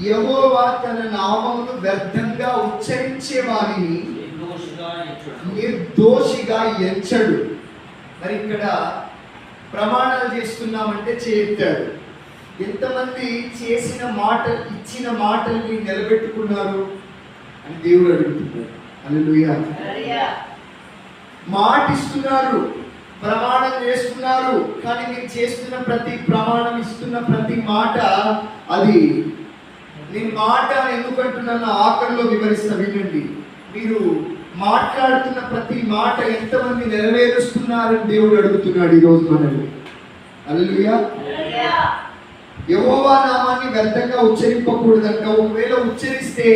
యెహోవా తన నామమును వ్యర్థంగా ఉచ్చరించే వారిని నిర్దోషిగా ఎంచడు. మరి ఇక్కడ ప్రమాణాలు చేస్తున్నామంటే చేయెత్తాడు. ఎంతమంది చేసిన మాట, ఇచ్చిన మాటల్ని నిలబెట్టుకున్నారు అని దేవుడు అడుగుతున్నాడు. హల్లెలూయా. మాట ఇస్తున్నారు, ప్రమాణం చేస్తున్నారు, కానీ మీరు చేస్తున్న ప్రతి ప్రమాణం, ఇస్తున్న ప్రతి మాట, అది నేను మాట ఎందుకు అంటున్నాను ఆఖరిలో వివరిస్తా, వినండి. మీరు మాట్లాడుతున్న ప్రతి మాట ఎంతమంది నెరవేరుస్తున్నారని దేవుడు అడుగుతున్నాడు ఈరోజు మనల్ని. హల్లెలూయా. యెహోవా నామాన్ని వ్యర్థంగా ఉచ్చరింపకూడదంట. ఒకవేళ ఉచ్చరిస్తే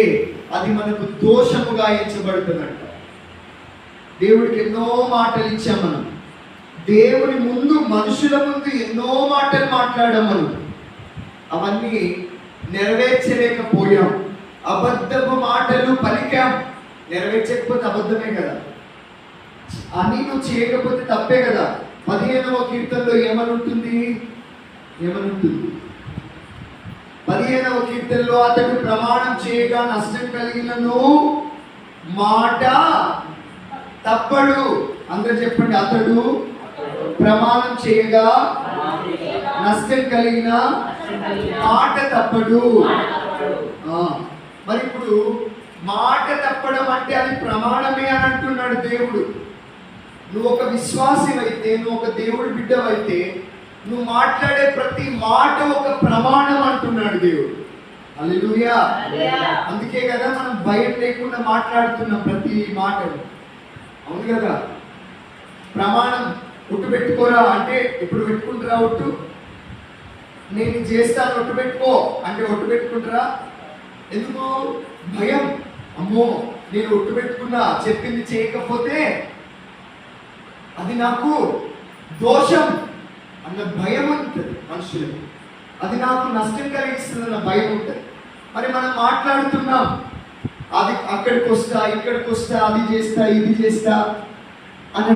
అది మనకు దోషముగా ఎంచబడుతుందంట. దేవుడికి ఎన్నో మాటలు ఇచ్చాం మనం. దేవుని ముందు, మనుషుల ముందు ఎన్నో మాటలు మాట్లాడాం మనం. అవన్నీ నెరవేర్చలేకపోయాం. అబద్ధపు మాటలు పలికాం. నెరవేర్చకపోతే అబద్ధమే కదా, అని నువ్వు చేయకపోతే తప్పే కదా. 15వ కీర్తనలో ఏమనుంటుంది? 15వ కీర్తనలో అతడు ప్రమాణం చేయగా నష్టం కలిగినను మాట తప్పడు. అందరూ చెప్పండి, అతడు ప్రమాణం చేయగా నష్టం కలిగిన మాట తప్పడు. మరి ఇప్పుడు మాట తప్పడం అంటే అది ప్రమాణమే అని అంటున్నాడు దేవుడు. నువ్వు ఒక విశ్వాసివైతే, నువ్వు ఒక దేవుడి బిడ్డవైతే, నువ్వు మాట్లాడే ప్రతి మాట ఒక ప్రమాణం అంటున్నాడు దేవుడు. హల్లెలూయా. అందుకే కదా మనం భయం లేకుండా మాట్లాడుతున్నాం ప్రతి మాటలు. అవును కదా. ప్రమాణం, ఒట్టు పెట్టుకోరా అంటే ఎప్పుడు పెట్టుకుంటారా ఒట్టు? నేను చేస్తాను ఒట్టు పెట్టుకో అంటే ఒట్టు పెట్టుకుంటారా? ఎందుకు? భయం. అమ్మో, నేను ఒట్టు పెట్టుకున్నా, చెప్పింది చేయకపోతే అది నాకు దోషం అన్న భయం ఉంటుంది మనుషులకి. అది నాకు నష్టం కలిగిస్తుంది అన్న భయం ఉంటుంది. మరి మనం మాట్లాడుతున్నాం, అది అక్కడికి వస్తా, ఇక్కడికి వస్తా, అది చేస్తా, ఇది చేస్తా,